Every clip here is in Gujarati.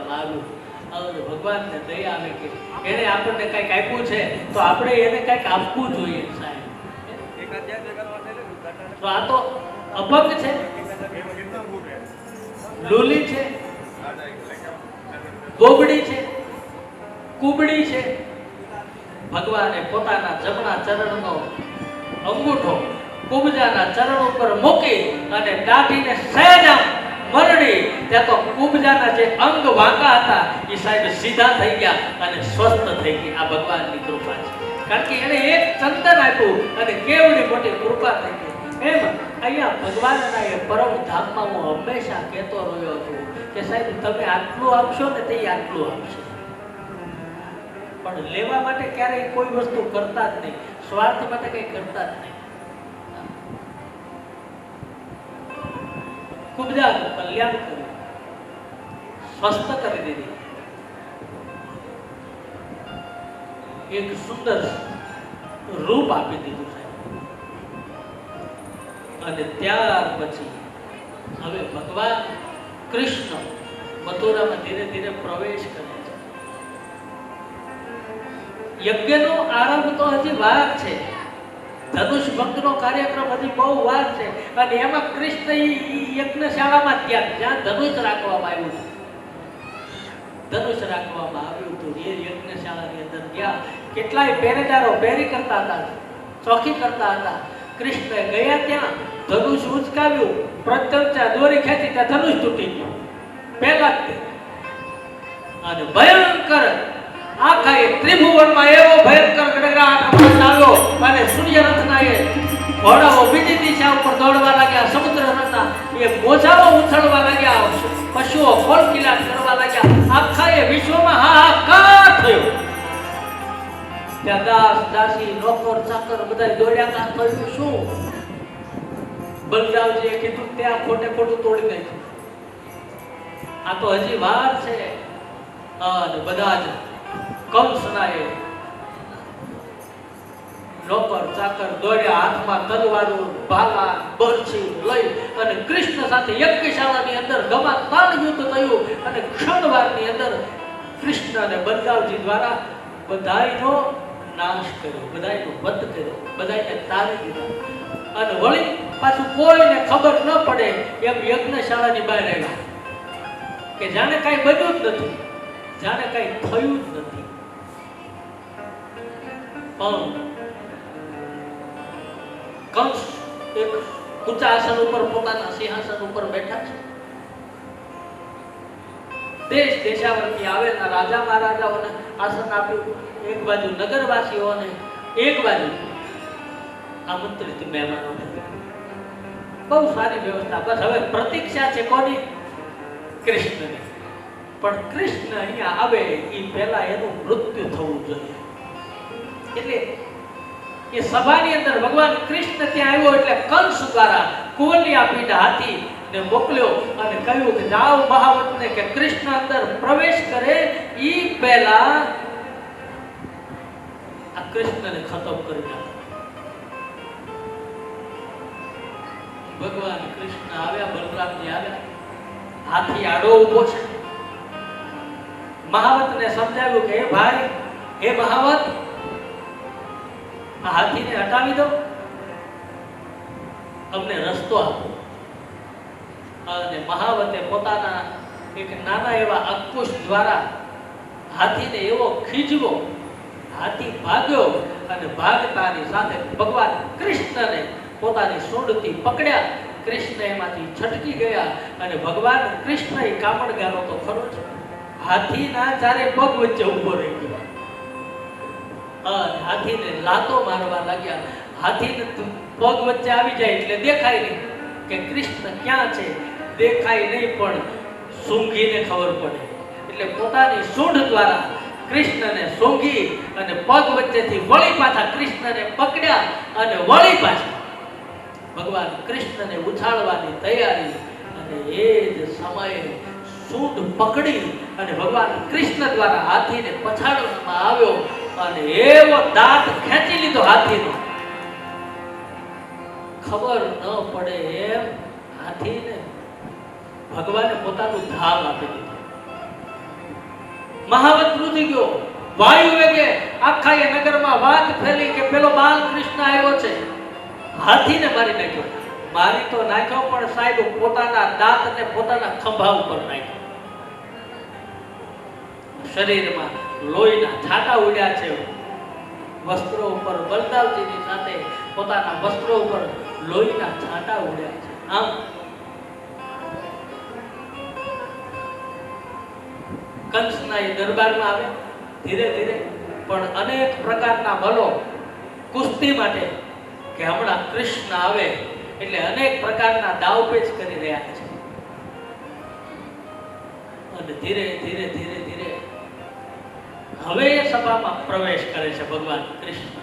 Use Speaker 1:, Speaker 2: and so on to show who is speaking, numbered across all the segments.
Speaker 1: કરવામાં આવ્યું. હવે ભગવાનને દયા આવે કે એને આપણને કંઈક આપ્યું છે તો આપણે એને કંઈક આપવું જોઈએ સાહેબ. તો આ તો અભંગ છે, લૂલી છે, બોબડી છે, કુબડી છે. ભગવાને પોતાના જમણા ચરણનો અંગૂઠો કુબજાના ચરણ ઉપર મૂકી અને દાઢીને સહેજ આમ મરડી, ત્યાં તો કુબજાના જે અંગ વાંકા હતા એ સાહેબ સીધા થઈ ગયા અને સ્વસ્થ થઈ ગઈ. આ ભગવાનની કૃપા છે, કારણ કે એને એક ચંદન આપ્યું અને કેવડી મોટી કૃપા થઈ ગઈ. એમ અહીંયા ભગવાનના એ પરમ ધામમાં હું હંમેશા કહેતો રહ્યો છું કે સાહેબ તમે આટલું આપશો ને તે આટલું આપશે, પણ લેવા માટે ક્યારેય કોઈ વસ્તુ કરતા જ નહીં, સ્વાર્થ માટે કંઈ કરતા જ નહીં. કુબજાનું કલ્યાણ કર્યું, સ્વસ્થ કરી દીધી, એક સુંદર રૂપ આપી દીધું છે. અને ત્યાર પછી હવે ભગવાન કૃષ્ણ મથુરામાં ધીરે ધીરે પ્રવેશ કરે છે. યજ્ઞનો આરંભ તો હજી વાર છે, ધનુષ ભંગનો કાર્યક્રમ હજી બહુ વાર છે, અને એમાં કૃષ્ણ યજ્ઞશાળામાં જ્યાં ધનુષ રાખવામાં આવ્યું હતું, ધનુષ રાખવામાં આવ્યું હતું એ યજ્ઞશાળાની અંદર ગયા. કેટલાય પહેરેદારો પહેરી કરતા હતા, ચોકી કરતા હતા. કૃષ્ણ ગયા ત્યાં ધનુષ ઉચકાવ્યું, પ્રત્યંચા દોરી ખેંચી ત્યાં ધનુષ તૂટી ગયું પહેલા જ. અને ભયંકર આખા એ ત્રિભુવનમાં એવો ભયંકર ગડગડાટ આવ્યો અને સૂર્યરથના એ ઘોડાઓ બીજી દિશા ઉપર દોડવા લાગ્યા, સમુદ્રના એ મોજાઓ ઉછળવા લાગ્યા, પશુઓ ખોલકિલાટ કરવા લાગ્યા, આખા એ વિશ્વમાં હાહાકાર થયો. ત્યાં દાસ દાસી નોકર ચાકર બધા દોડ્યા હતા. થયું શું? બલરામજીએ કીધું ત્યાં ખોટે ખોટું તોડી નાખ્યું, આ તો હજી વાર છે. અને બધા જ કંસના એ નોકર ચાકર દોડ્યા, હાથમાં તલવારો ભાલા બરછી લઈ અને કૃષ્ણ સાથે યજ્ઞશાળાની અંદર ગમાતાળ યુદ્ધ થયું. અને ક્ષણવારની અંદર કૃષ્ણ અને બલરામજી દ્વારા બધાયનો નાશ કર્યો, બધાયનો વધ કર્યો, બધાયને તારી દીધા. અને વળી પાછું કોઈને ખબર ન પડે એમ યજ્ઞશાળાની બહાર આવ્યા કે જાણે કાંઈ બન્યું જ નથી, જાણે કાંઈ થયું જ નથી. પણ કંસ એક ઊંચા આસન ઉપર પોતાના સિંહાસન ઉપર બેઠા છે. દેશ દેશાવરથી આવેલા રાજા મહારાજાઓને આસન આપ્યું, એક બાજુ નગરવાસીઓને, એક બાજુ આમંત્રિત મહેમાનોને. બહુ સારી વ્યવસ્થા. બસ હવે પ્રતીક્ષા છે કોની? કૃષ્ણની. પણ કૃષ્ણ અહીંયા આવે એ પહેલા એનું મૃત્યુ થવું જોઈએ. એટલે એ સભાની અંદર ભગવાન કૃષ્ણ ત્યાં આવ્યો એટલે કંસ દ્વારા કુવલિયા પીઠ હાથી ને મોકલ્યો અને કહ્યું કે જાઓ મહાવતને કે કૃષ્ણ અંદર પ્રવેશ કરે એ પહેલા આ કૃષ્ણને ખતમ કરી નાખો. ભગવાન કૃષ્ણ આવ્યા, બલરામજી આવ્યા, હાથી આડો ઉભો છે. મહાવતને સમજાવ્યું કે હે ભાઈ, હે મહાવત, આ હાથીને હટાવી દો, અમને રસ્તો આપો. અને મહાવતે પોતાના એક નાના એવા અંકુશ દ્વારા હાથીને એવો ખીજવો, હાથી ભાગ્યો અને ભાગતાની સાથે ભગવાન કૃષ્ણને પોતાની સૂંઢથી પકડ્યા. કૃષ્ણ એમાંથી છટકી ગયા અને ભગવાન કૃષ્ણ એ કામણગારો તો ખરો છે, હાથીના ચારે પગ વચ્ચે ઊભો રહી ગયો. હાથીને લાતો મારવા લાગ્યા. હાથીને પગ વચ્ચે આવી જાય એટલે દેખાય નહીં કે કૃષ્ણ ક્યાં છે, દેખાય નહીં, પણ સૂંઘીને ખબર પડે. એટલે પોતાની સૂંઢ દ્વારા કૃષ્ણને સૂંઘી અને પગ વચ્ચેથી વળી પાછા કૃષ્ણને પકડ્યા અને વળી પાછા ભગવાન કૃષ્ણને ઉછાળવાની તૈયારી. અને એ જ સમયે સૂંઢ પકડી અને ભગવાન કૃષ્ણ દ્વારા હાથીને પછાડવામાં આવ્યો અને એવો દાંત ખેંચી લીધો હાથીનો, ખબર ન પડે એમ હાથીને ભગવાને પોતાનું ધામ આપી દીધું. મહાવત રૂજી ગયો, વાયુ વેગે આખા એ નગરમાં વાત ફેલી કે પેલો બાલકૃષ્ણ આવ્યો છે. હાથીને મારી નાખ્યો. મારી તો નાખ્યો, પણ સાહેબ પોતાના દાંતને પોતાના ખંભા ઉપર નાખ્યો. શરીરમાં લોહીના છાંટા ઉડ્યા છે. વસ્ત્રો ઉપર બલદાવજીની સાથે પોતાના વસ્ત્રો ઉપર લોહીના છાંટા ઉડ્યા છે. આમ કંસના એ દરબારમાં આવે ધીરે ધીરે, પણ અનેક પ્રકારના બલો કુસ્તી માટે કે હમણાં કૃષ્ણ આવે એટલે અનેક પ્રકારના દાવપેચ કરી રહ્યા છે. અને ધીરે ધીરે ધીરે ધીરે હવે એ સભામાં પ્રવેશ કરે છે ભગવાન કૃષ્ણ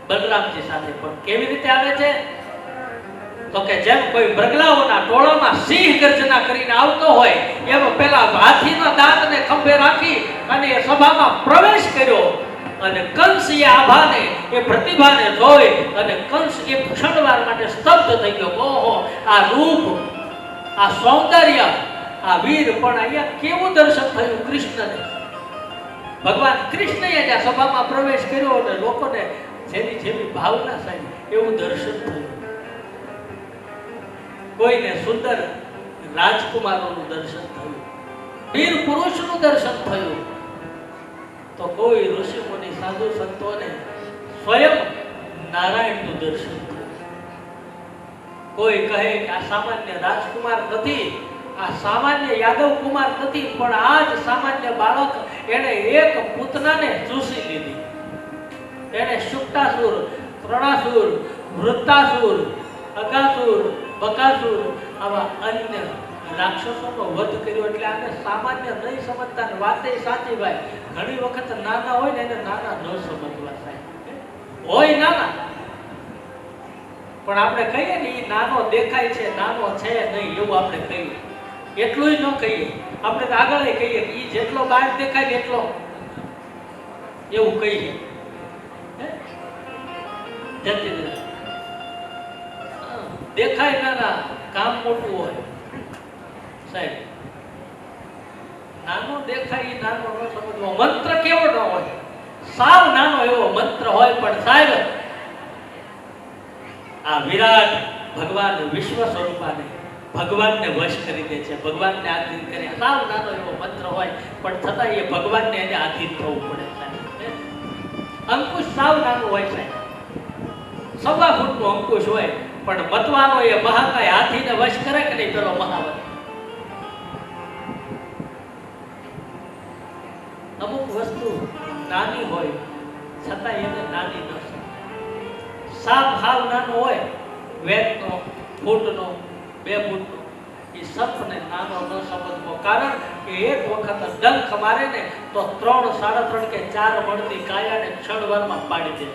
Speaker 1: બલરામજી સાથે. પણ કેવી રીતે આવે છે? તો કે જેમ કોઈ મૃગલાઓના ટોળામાં સિંહ ગર્જના કરીને આવતો હોય એમ પેલા હાથીના દાંતને ખંભે રાખી અને એ સભામાં પ્રવેશ કર્યો. અને કંસ એ આભાને એ પ્રતિભાને જોઈ અને કંસ એક ક્ષણવાર માટે સ્તબ્ધ થઈ ગયો. ઓહો, આ રૂપ, આ સૌંદર્ય, આ વીર! પણ અહીંયા કેવું દર્શન થયું કૃષ્ણને? ભગવાન કૃષ્ણએ જ્યાં સભામાં પ્રવેશ કર્યો અને લોકોને જેની જેવી ભાવના થાય એવું દર્શન થયું. કોઈને સુંદર રાજકુમારોનું દર્શન થયું, વીર પુરુષનું દર્શન થયું, તો કોઈ ઋષિ મુનિ સાધુ સંતોને સ્વયં નારાયણનું દર્શન થયું. કોઈ કહે કે આ સામાન્ય રાજકુમાર નથી, આ સામાન્ય યાદવ કુમાર નથી, પણ આ જ સામાન્ય બાળક એને એક પૂતનાને ચૂસી લીધી. એને શુક્તાસુર, ત્રણાસુર, વૃત્તાસુર, અગાસુર, બકાસુર આવા અન્ય રાક્ષસોનો વધ કર્યો. એટલે આને સામાન્ય નહીં સમજતા. વાતે સાચી ભાઈ, ઘણી વખત નાના હોય ને એને નાના ન સમજવા થાય. હોય નાના, પણ આપણે કહીએ ને એ નાનો દેખાય છે, નાનો છે નહીં એવું આપણે કહીએ. એટલું ન કહીએ, આપણે તો આગળ કહીએ કે એ જેટલો બહાર દેખાય એટલો એવું કહીએ. દેખાય નાના, કામ મોટું હોય. સાહેબ, નાનો દેખાય એ નાનો ન સમજવો. મંત્ર કેવો ન હોય, સાવ નાનો એવો મંત્ર હોય, પણ સાહેબ આ વિરાટ ભગવાન વિશ્વ સ્વરૂપાને ભગવાનને વશ કરી દે છે, ભગવાનને આધીન કરે. સાવ નાનો એવો મંત્ર હોય પણ છતાં એ ભગવાનને એને આધીન થવું પડે. સાહેબ, અંકુશ સાવ નાનું હોય સાહેબ, 1.25 ફૂટનું અંકુશ હોય, પણ મતવાનો એ મહાકાય હાથીને વશ કરે કે નહીં પેલો મહાવત? અમુક વસ્તુ નાની હોય છતાં એને નાની ન સમજે. સાપ હાવ નાનો હોય, વેતનો, ફૂટનો, 2 ફૂટનો, એ સપને નાનો ન સમજવો. કારણ કે એક વખત ડંખ મારે ને તો 3, 3.5 કે 4 મળતી કાયાને ક્ષણવારમાં પાડી દે.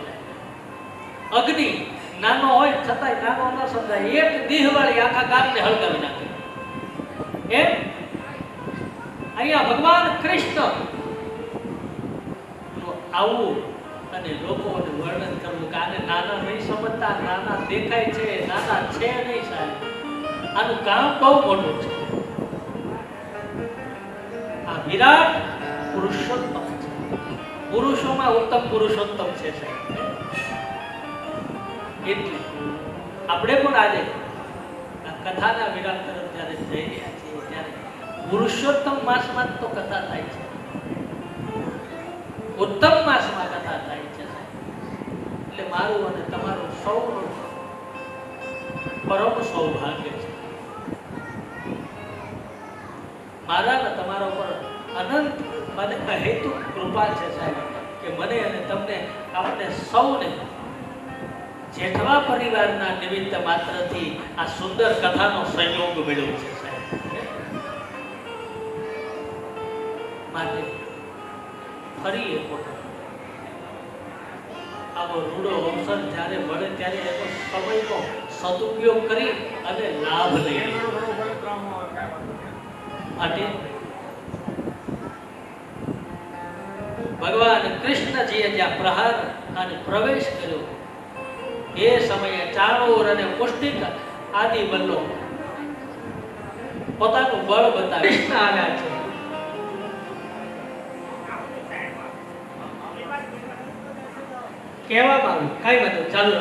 Speaker 1: અગ્નિ નાનો હોય છતાંય નાનો ન સમજાય. એક દીહવાળી આખા ગામને હળગાવી નાખે. એમ અહીંયા ભગવાન કૃષ્ણ આવું અને લોકોને વર્ણન કરવું કે આને નાના નહીં સમજતા, નાના દેખાય છે, નાના છે નહીં. સાહેબ, આનું કામ બહુ મોટું છે. આ વિરાટ પુરુષોત્તમ છે, પુરુષોમાં ઉત્તમ પુરુષોત્તમ છે સાહેબ. એટલે આપણે પણ આજે આ કથાના વિરામ તરફ જ્યારે જઈ રહ્યા છીએ ત્યારે પુરુષોત્તમ માસમાં તો કથા થાય છે, ઉત્તમ માસમાં કથા થાય છે. એટલે મારું અને તમારું સૌનું પરમ સૌભાગ્ય છે. મારા ને તમારા ઉપર અનંત મને અહેતુક કૃપા છે સાહેબ, કે મને અને તમને આપણે સૌને જેઠવા પરિવારના નિમિત્ત માત્રથી આ સુંદર કથાનો સંયોગ મળ્યો છે સાહેબ. માટે ફરી એક વખત આવો રૂડો અવસર જ્યારે મળે ત્યારે એનો સમયનો સદુપયોગ કરી અને લાભ લઈએ. માટે ભગવાન કૃષ્ણજીએ જ્યાં પ્રહાર અને પ્રવેશ કર્યો એ સમયે ચાણૂર અને મુષ્ટિક આદિ બલ્લો પોતાનું બળ બતાવી કૃષ્ણ આવ્યા છે. કહેવામાં આવ્યું કાંઈ વાંધો નહીં, ચાલુ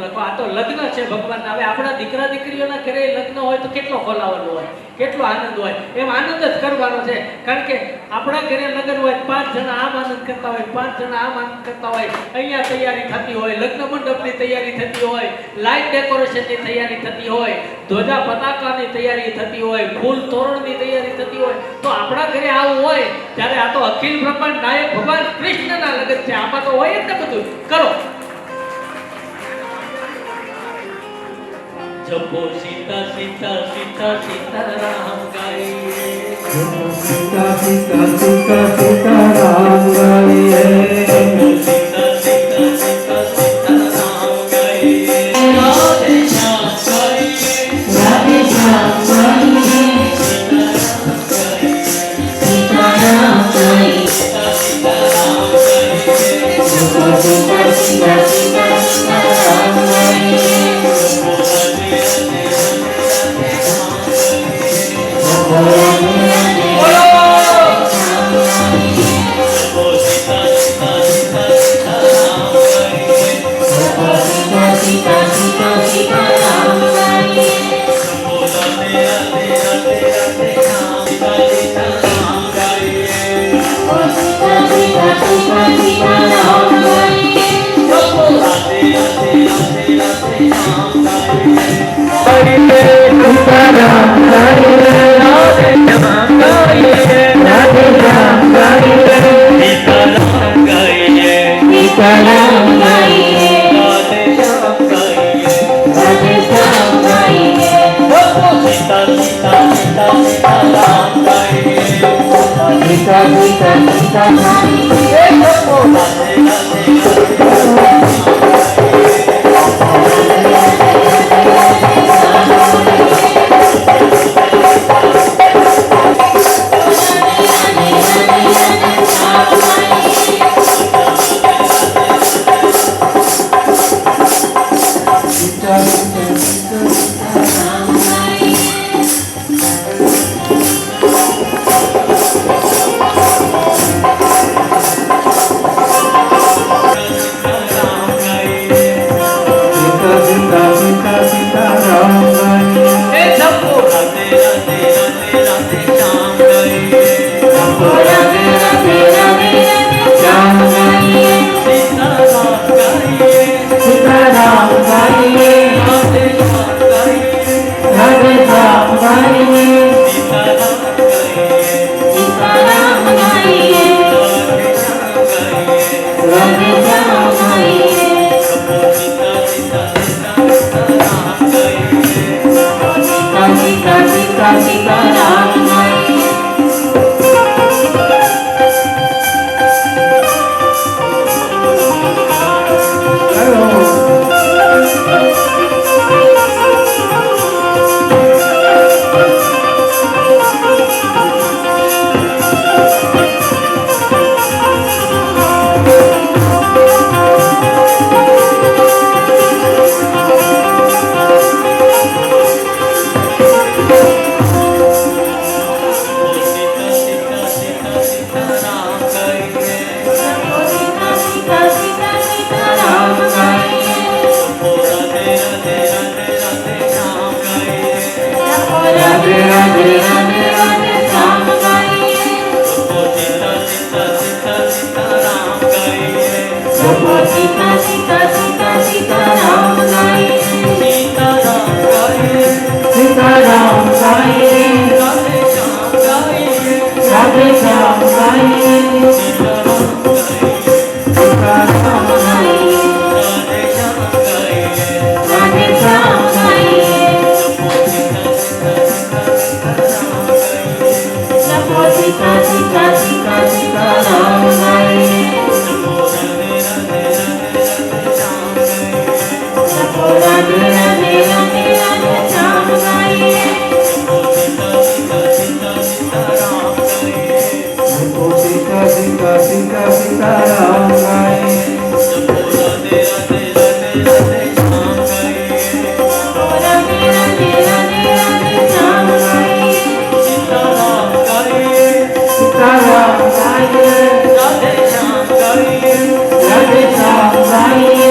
Speaker 1: રાખો. આ તો લગ્ન છે ભગવાનના. હવે આપણા દીકરા દીકરીઓના ઘરે લગ્ન હોય તો કેટલો ખોલાવાનો હોય, કેટલો આનંદ હોય. એમ આનંદ જ કરવાનો છે. કારણ કે આપણા ઘરે લગ્ન હોય 5 જણા આમ આનંદ કરતા હોય, 5 જણા આમ આનંદ કરતા હોય, અહીંયા તૈયારી થતી હોય, લગ્ન મંડપની તૈયારી થતી હોય, લાઇટ ડેકોરેશનની તૈયારી થતી હોય, ધ્વજા પતાકાની તૈયારી થતી હોય, ફૂલ તોરણની તૈયારી થતી હોય, તો આપણા ઘરે આવું હોય ત્યારે આ તો અખિલ બ્રહ્માંડ નાયક ભગવાન કૃષ્ણના લગ્ન છે. આમાં તો હોય જ ને બધું. કરો જપો સીતા સીતા સીતા સીતારામ ગાઈએ,
Speaker 2: सीता सीता सीता सीताराम गाइए,
Speaker 1: જપો સીતા સીતા સીતા સીતારામ ગાઈએ, રાધે શ્યામ ગાઈએ,
Speaker 2: राधे श्याम गाइए,
Speaker 1: સીતારામ ગાઈએ,
Speaker 2: सीताराम गाइए,
Speaker 1: સીતારામ ગાઈએ,
Speaker 2: सीता सीता सीता सीताराम गाइए, सीता सीता सीताराम गाइए, सीता सीता सीता सीताराम गाइए, सीताराम गाइए, राधे श्याम गाइए, राधे श्याम गाइए, सीताराम गाइए, सीताराम गाइए, राधे श्याम गाइए,
Speaker 1: सीता सीता सीता सीताराम गाइए,
Speaker 2: Sita Sita Sita
Speaker 1: Radhe Shyam Gaye, Radhe Shyam Gaye,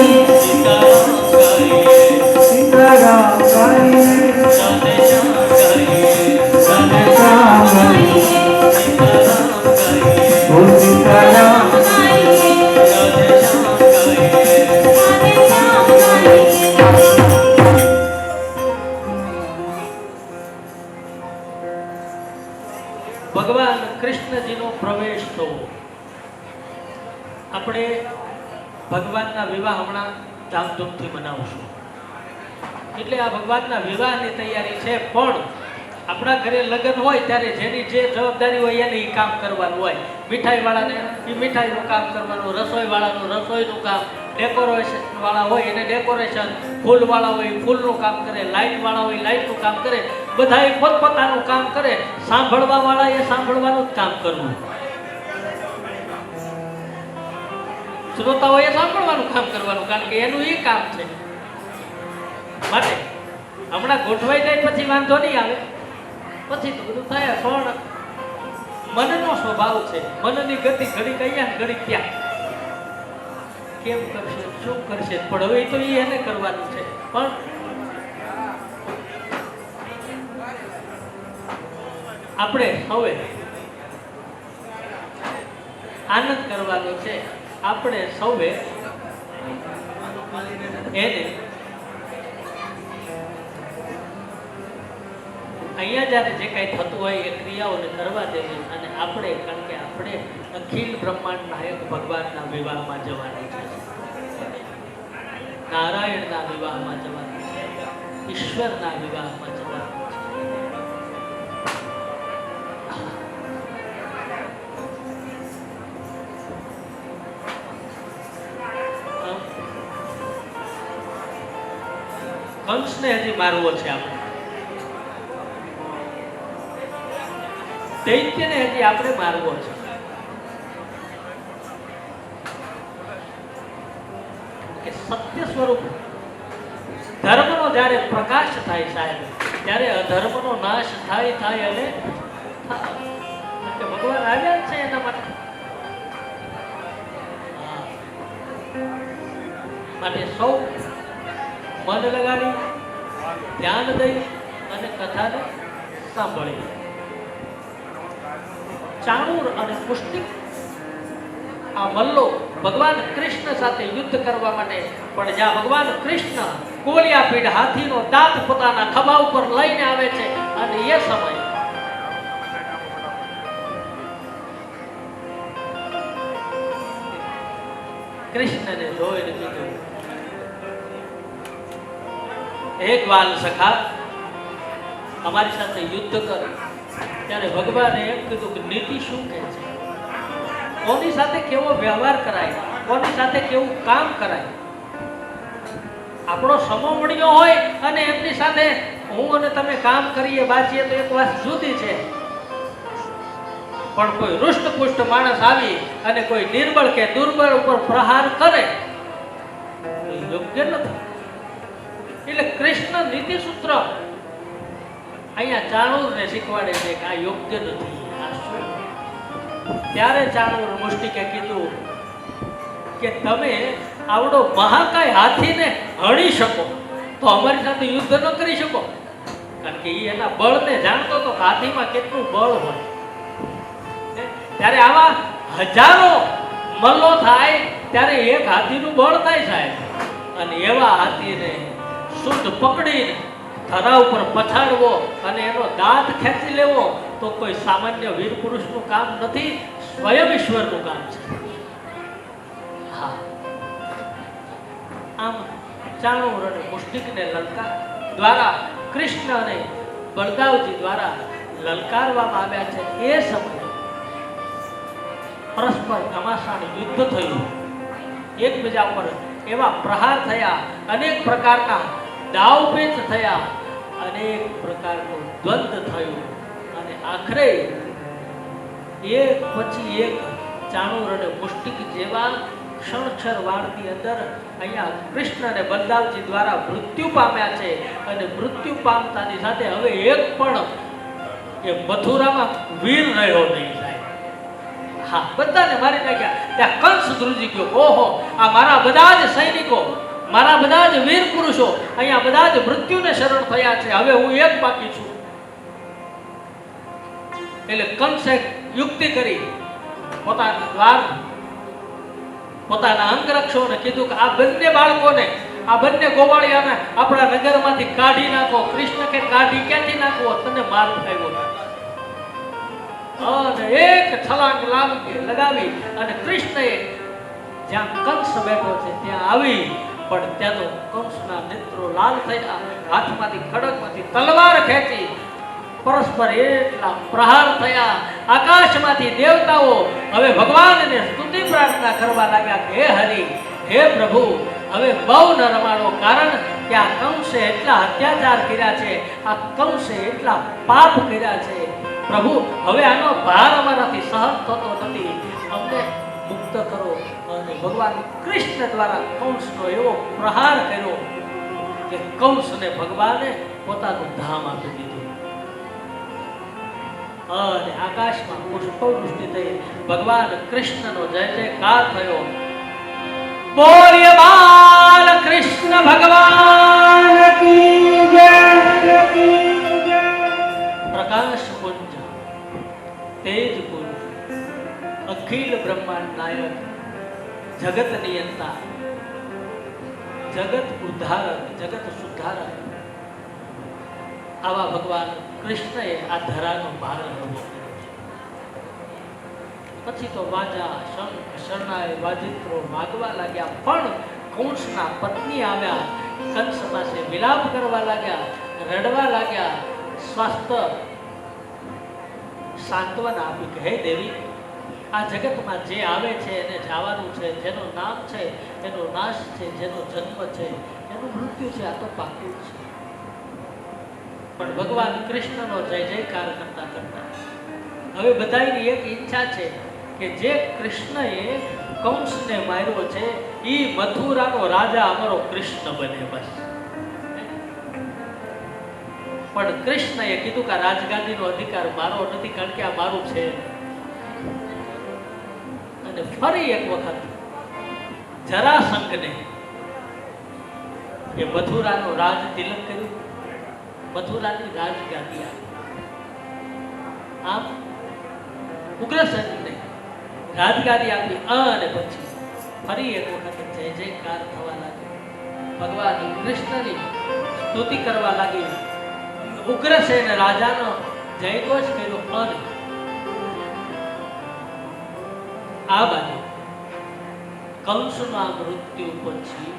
Speaker 1: કૃષ્ણજીનો પ્રવેશ થવો. આપણે ભગવાનના વિવાહ હમણાં ધામધૂમથી મનાવશું. એટલે આ ભગવાનના વિવાહની તૈયારી છે, પણ આપણા ઘરે લગ્ન હોય ત્યારે જેની જે જવાબદારી હોય એને એ કામ કરવાનું હોય. મીઠાઈવાળાને એ મીઠાઈનું કામ કરવાનું, રસોઈવાળાનું રસોઈનું કામ, ડેકોરેશન વાળા હોય એને ડેકોરેશન, ફૂલવાળા હોય ફૂલનું કામ કરે, લાઇટવાળા હોય લાઇટનું કામ કરે. બધાએ પોતપોતાનું કામ કરે. સાંભળવા વાળા એ સાંભળવાનું જ કામ કરવું. શ્રોતાઓએ સાંભળવાનું કામ કરવાનું, કારણ કે એનું એ કામ છે. માટે હમણાં ગોઠવાઈ જાય પછી વાંધો નહીં આવે, પછી તો બધું થાય. પણ મનનો સ્વભાવ છે, મનની ગતિ ઘડી કયા ઘડી ક્યાં, કેમ કરશે શું કરશે, પણ હવે તો એને કરવાનું છે. પણ આપણે હવે આનંદ કરવાનો છે. આપણે સૌએ એને અહીંયા જ્યારે જે કાંઈ થતું હોય એ ક્રિયાઓને કરવા દેવી. અને આપણે, કારણ કે આપણે અખિલ બ્રહ્માંડ નાયક ભગવાનના વિવાહમાં જવાનું છે, નારાયણના વિવાહમાં જવાનું છે, ઈશ્વરના વિવાહમાં જવાનું છે. કંસને હજી મારવો છે આપણે, દૈત્યને હજી આપણે મારવો છે. કે સત્ય સ્વરૂપ ધર્મનો જ્યારે પ્રકાશ થાય સાહેબ, ત્યારે અધર્મનો નાશ થાય અને ભગવાન આવ્યા જ છે એના માટે. માટે સૌ મન લગાડી ધ્યાન દઈ અને કથાને સાંભળી. ચાણૂર અને મુષ્ટિક આ મલ્લો ભગવાન કૃષ્ણ સાથે યુદ્ધ કરવા માટે, પણ જ્યાં ભગવાન કૃષ્ણ કોળિયા પીઠ હાથીનો દાંત પોતાના ખભા ઉપર લઈને આવે છે, અને એ સમય કૃષ્ણને જોઈને કીધું, એક વાલ સખા અમારી સાથે યુદ્ધ કર. ત્યારે ભગવાને એમ કીધું કે નીતિ શું કહે છે, કોની સાથે કેવો વ્યવહાર કરાય, કોની સાથે કેવું કામ કરાય. આપણો સમોમણીઓ હોય અને એમની સાથે હું અને તમે કામ કરીએ બાજીએ તો એક વાત જુદી છે, પણ કોઈ રૂષ્ટપુષ્ટ માણસ આવી અને કોઈ નિર્બળ કે દુર્બળ ઉપર પ્રહાર કરે એ યોગ્ય નથી. એટલે કૃષ્ણ નીતિ સૂત્ર અહીંયા ચાણૂરને શીખવાડે છે કે આ યોગ્ય નથી, આ શું. ત્યારે ચાણૂર મુષ્ટિકે કીધું કે તમે આવડો મહાકાય હાથીને હણી શકો તો અમારી સાથે યુદ્ધ ન કરી શકો, કારણ કે એ એના બળને જાણતો તો હાથીમાં કેટલું બળ હોય. ત્યારે આવા હજારો મલ્લો થાય ત્યારે એક હાથીનું બળ થાય સાહેબ, અને એવા હાથીને શુદ્ધ પકડીને ધરા ઉપર પછાડવો અને એનો દાંત ખેંચી લેવો તો કોઈ સામાન્ય વીર પુરુષનું કામ નથી, સ્વયં ઈશ્વરનું કામ છે. હા, આમ ચાણૂર અને મુષ્ટિકને લલકાર દ્વારા કૃષ્ણ અને બળદાવજી દ્વારા લલકારવામાં આવ્યા છે. એ સમયે પરસ્પર ઘમાસાણ યુદ્ધ થયું, એકબીજા પર એવા પ્રહાર થયા, અનેક પ્રકારના દાવપેચ થયા, અનેક પ્રકારનું દ્વંદ્વ થયું, અને આખરે એક પછી એક ચાણૂર અને મુષ્ટિક જેવા ક્ષણક્ષર વાળની અંદર અહીંયા કૃષ્ણ અને બલદાવજી દ્વારા મૃત્યુ પામ્યા છે. અને મૃત્યુ પામતાની સાથે હવે એક પણ એ મથુરામાં વીર રહ્યો નહીં સાહેબ. હા, બધાને મારી નાખ્યા. ત્યાં કંસ ધ્રુજી ગયો, ઓહો આ મારા બધા જ સૈનિકો, મારા બધા જ વીર પુરુષો અહીંયા બધા જ મૃત્યુને શરણ થયા છે, હવે હું એક બાકી છું. એટલે કંસે યુક્તિ કરી પોતાના દ્વાર પોતાના અંગરક્ષકોને કીધું કે આ બંને બાળકોને, આ બંને ગોવાળિયાને આપણા નગરમાંથી કાઢી નાખો. કૃષ્ણ કે કાઢી ક્યાંથી નાખવો, તને માર આવ્યો. અને એક છલાંગ લગાવી અને કૃષ્ણએ જ્યાં કંસ બેઠો છે ત્યાં આવી, પણ ત્યાં તો કંસના નેત્રો લાલ થયા, હાથમાંથી ખડગમાંથી તલવાર ખેંચી, પરસ્પર એટલા પ્રહાર થયા. આકાશમાંથી દેવતાઓ હવે ભગવાનને સ્તુતિ પ્રાર્થના કરવા લાગ્યા કે હે હરિ, હે પ્રભુ, હવે બહુ ન રમાડો, કારણ કે આ કંસે એટલા અત્યાચાર કર્યા છે, આ કંસે એટલા પાપ કર્યા છે. પ્રભુ, હવે આનો ભાર અમારાથી સહન થતો નથી, અમને મુક્ત કરો. અને ભગવાન કૃષ્ણ દ્વારા કંસનો એવો પ્રહાર કર્યો કે કંસને ભગવાને પોતાનું ધામ આપી દીધું અને આકાશમાં પુષ્પવૃષ્ટિ થઈ. ભગવાન કૃષ્ણનો જય જયકાર થયો. બોલ્ય બાલ કૃષ્ણ ભગવાન કી જય. પ્રકાશ પુંજ, તેજ પુંજ, અખિલ બ્રહ્માંડ નાયક, જગત નિયંતા, જગત ઉદ્ધારક, જગત સુધારક, આવા ભગવાન કૃષ્ણએ આ ધરાનો ભાર લીધો. પછી તો વાજા, શંખ, શરણાઈ, વાજિત્રો વાગવા લાગ્યા, પણ કંસના પત્ની આવ્યા, કંસ પાસે વિલાપ કરવા લાગ્યા, રડવા લાગ્યા. સ્વાસ્થ્ય સાંત્વના આપી કે હે દેવી, આ જગતમાં જે આવે છે એને જવાનું છે, જેનું નામ છે એનો નાશ છે, જેનો જન્મ છે એનું મૃત્યુ છે, આ તો પાકું છે. પણ ભગવાન કૃષ્ણનો જય જયકાર કરતા કરતા હવે બધાની એક ઈચ્છા છે કે જે કૃષ્ણએ કંસને માર્યો છે એ મથુરાનો રાજા અમારો કૃષ્ણ બને બસ. પણ કૃષ્ણએ કીધું કે રાજગાદીનો અધિકાર મારો નથી, કારણ કે આ મારું છે. અને ફરી એક વખત જરાસંઘને એ મથુરાનો રાજ તિલક કર્યું, મથુરાની રાજગાદી આપી. આમ ઉગ્રસેનને રાજગાદી આપી અને પછી ફરી એક વખત જય જયકાર થવા લાગ્યો. ભગવાન કૃષ્ણની સ્તુતિ કરવા લાગી. ઉગ્રસેન રાજાનો જયઘોષ કર્યો. અને આ બાજુ કંસના મૃત્યુ પછી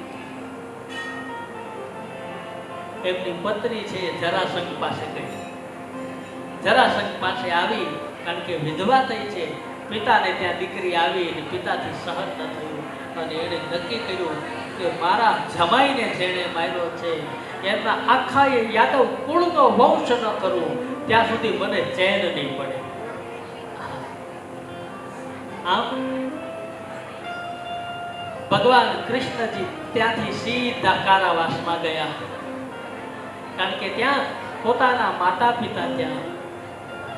Speaker 1: એમની પત્ની છે જરાસંઘ પાસે ગઈ. જરાસંઘ પાસે આવી, કારણ કે વિધવા થઈ છે. પિતાને ત્યાં દીકરી આવી અને પિતાથી સહન ન થયું અને એણે નક્કી કર્યું કે મારા જમાઈને જેણે માર્યો છે એમના આખા યાદવ કુળનો વંશ ન કરવું ત્યાં સુધી મને ચેન નહીં પડે. આમ ભગવાન કૃષ્ણજી ત્યાંથી સીધા કારાવાસમાં ગયા, કારણ કે ત્યાં પોતાના માતા પિતા ત્યાં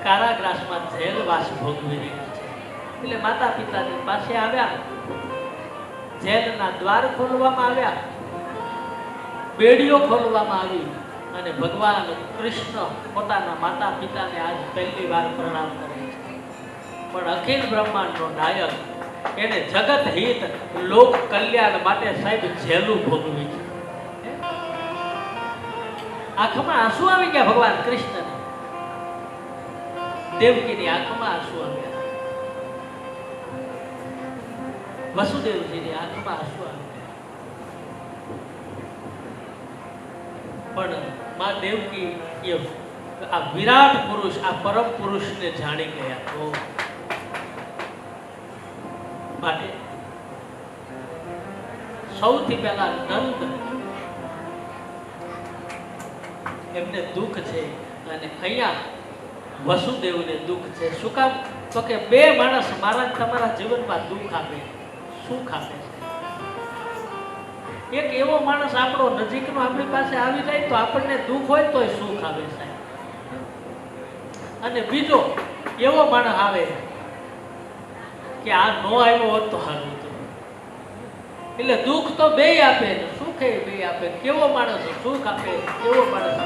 Speaker 1: કારાગ્રાસમાં જેલવાસ ભોગવી રહ્યા છે. એટલે માતા પિતાની પાસે આવ્યા, જેલના દ્વાર ખોલવામાં આવ્યા, બેડીઓ ખોલવામાં આવી અને ભગવાન કૃષ્ણ પોતાના માતા પિતાને આજ પહેલી વાર પ્રણામ કરે છે. પણ અખિલ બ્રહ્માંડનો નાયક એને જગત હિત લોક કલ્યાણ માટે સાહેબ જેલું ભોગવી છે. આંખમાં આંસુ આવી ગયા ભગવાન કૃષ્ણને. દેવકીની આંખમાં આંસુ આવ્યા, વસુદેવજીની આંખમાં આંસુ આવ્યા. પણ માં દેવકી એ આ વિરાટ પુરુષ, આ પરમ પુરુષને જાણી ગયા. માટે સૌથી પહેલા નંદ એમને દુઃખ છે અને અહીંયા વસુદેવને દુઃખ છે. શું કામ? તો કે બે માણસ મારા તમારા જીવનમાં દુઃખ આપે, સુખ આપે છે. એક એવો માણસ આપણો નજીકનો આપણી પાસે આવી જાય તો આપણને દુઃખ હોય તોય સુખ આવે સાહેબ. અને બીજો એવો માણસ આવે કે આ નો આવ્યો હોત તો સારું હતું. એટલે દુઃખ તો બેય આપે ને સુખ એ બેય આપે. કેવો માણસ સુખ આપે, કેવો માણસ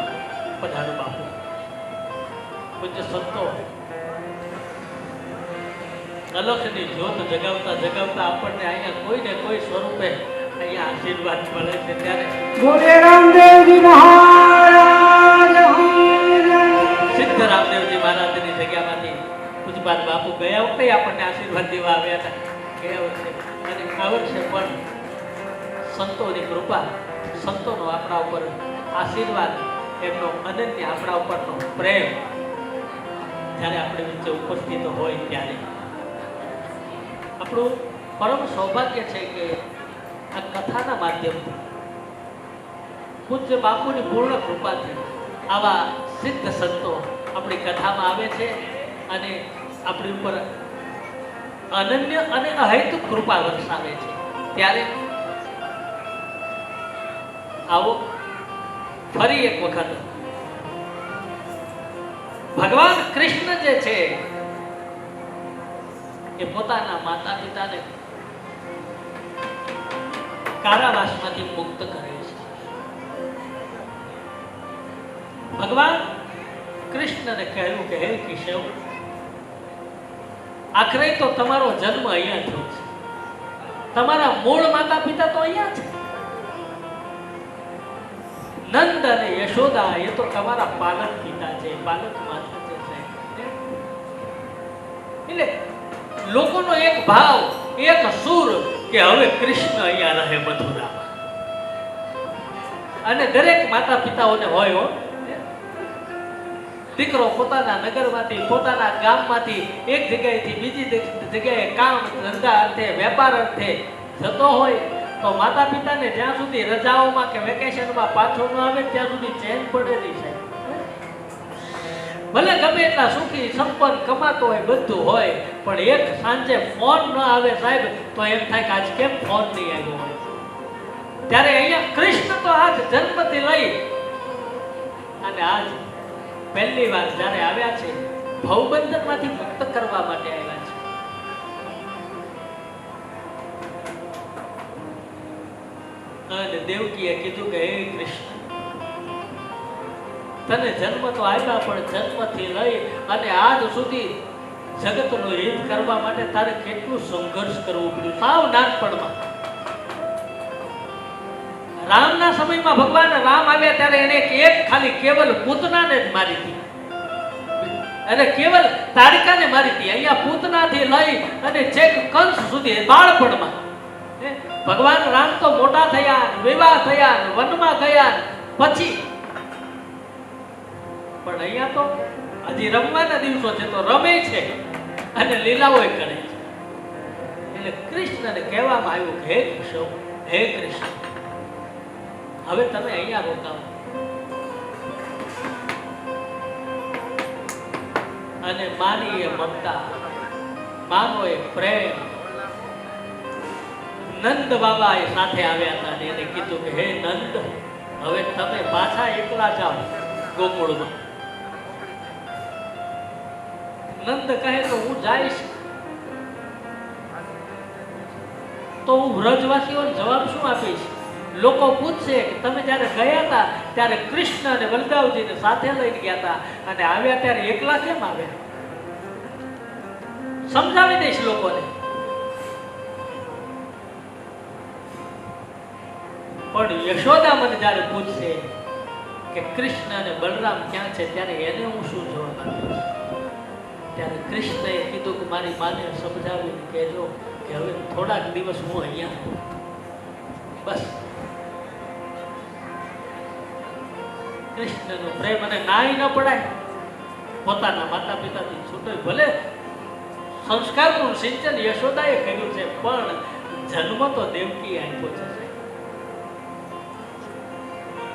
Speaker 1: પધારો બાપુ. પૂજ્ય સંતો અલખની જ્યોત જગાવતા જગાવતા આપણને અહીંયા કોઈ ને કોઈ સ્વરૂપે અહીંયા આશીર્વાદ મળે છે. ત્યારે
Speaker 2: બોલે રામદેવજી મહારાજ
Speaker 1: સિદ્ધ રામદેવજી મહારાજની જગ્યામાંથી પૂજ્ય પૂજપાદ બાપુ ગયા વખતે આપણને આશીર્વાદ દેવા આવ્યા હતા ગયા વર્ષે અને આ વર્ષે પણ સંતોની કૃપા, સંતોનો આપણા ઉપર આશીર્વાદ, એમનો અનન્ય આપણા ઉપરનો પ્રેમ જ્યારે આપણી વચ્ચે ઉપસ્થિત હોય ત્યારે આપણું પરમ સૌભાગ્ય છે કે આ કથાના માધ્યમથી પૂજ્ય બાપુની પૂર્ણ કૃપાથી આવા સિદ્ધ સંતો આપણી કથામાં આવે છે અને આપણી ઉપર અનન્ય અને અહેતુક કૃપા વરસાવે છે. ત્યારે આવો ફરી એક વખત ભગવાન કૃષ્ણ જે છે એ પોતાના માતા પિતાને કારાવાસમાંથી મુક્ત કરે છે. ભગવાન કૃષ્ણને કહ્યું કે હે કેશવ, આખરે તો તમારો જન્મ અહીંયા થયો છે, તમારા મૂળ માતા પિતા તો અહીંયા છે. નંદ અને યશોદા એ તો તમારા પાલક પિતા છે, પાલક માતા છે. એટલે લોકોનો એક ભાવ, એક સુર કે હવે કૃષ્ણ અહીંયા રહે મથુરામાં. અને દરેક માતા પિતાઓને હોય હો, દીકરો પોતાના નગરમાંથી, પોતાના ગામમાંથી એક જગ્યાએથી બીજી જગ્યાએ કામ ધંધા અર્થે, વેપાર અર્થે જતો હોય તો માતા પિતાને જ્યાં સુધી રજાઓમાં કે વેકેશનમાં પાછો ન આવે ત્યાં સુધી ચેન પડેલી છે. ભલે ગમે એટલા સુખી સંપન્ન કમાતો હોય, બધું હોય, પણ એક સાંજે ફોન ન આવે સાહેબ તો એમ થાય કે આજ કેમ ફોન નહીં આવ્યો હોય. ત્યારે અહીંયા કૃષ્ણ તો આજ જન્મથી લઈ અને આજ પહેલી વાર જ્યારે આવ્યા છે ભવબંધનમાંથી મુક્ત કરવા માટે આવ્યા છે. અને દેવકીએ કીધું કે હે કૃષ્ણ, તને જન્મ તો આપ્યા પણ જન્મથી લઈ અને આજ સુધી જગતનું હિત કરવા માટે તારે કેટલું સંઘર્ષ કરવું પડ્યું. સાવ નાનપણમાં રામના સમયમાં ભગવાન રામ આવ્યા ત્યારે એને એક ખાલી કેવલ પૂતનાને જ મારી હતી, અને કેવલ તારિકાને મારી હતી. અહીંયા પૂતનાથી લઈ અને છેક કંસ સુધી બાળપણમાં ભગવાન રામ તો મોટા થયા, વિવાહ થયા, વનમાં ગયા પછી પણ અહીંયા તો હજી રમવાના દિવસો છે તો રમે છે અને લીલાઓ કરે છે. એટલે કૃષ્ણને કહેવામાં આવ્યું કે હે કેશવ, હે કૃષ્ણ, હવે તમે અહીંયા રોકાવો. અને માની એ મમતા, માનો એ પ્રેમ, નંદ બાબા એ સાથે આવ્યા હતા અને એને કીધું કે હે નંદ, હવે તમે પાછા એકલા જાઓ ગોકુળમાં. નંદ કહે તો હું જઈશ તો હું વ્રજવાસીઓને જવાબ શું આપીશ? લોકો પૂછશે કે તમે જ્યારે ગયા હતા ત્યારે કૃષ્ણ અને બલદાવજીને સાથે લઈને ગયા હતા અને આવ્યા ત્યારે એકલા કેમ આવ્યા? સમજાવી દઈશ લોકોને. પણ યશોદા મને જ્યારે પૂછશે કે કૃષ્ણ અને બલરામ ક્યાં છે ત્યારે એને હું શું જવાબ આપીશ? ત્યારે કૃષ્ણએ કીધું કે મારી માને સમજાવીને કહેજો કે હવે થોડાક દિવસ હું અહીંયા બસ. કૃષ્ણનો પ્રેમ અને નાઈ ન પડાય, પોતાના માતા પિતાથી છૂટો, ભલે સંસ્કારનું સિંચન યશોદાએ કર્યું છે પણ જન્મ તો દેવકી આપ્યો છે.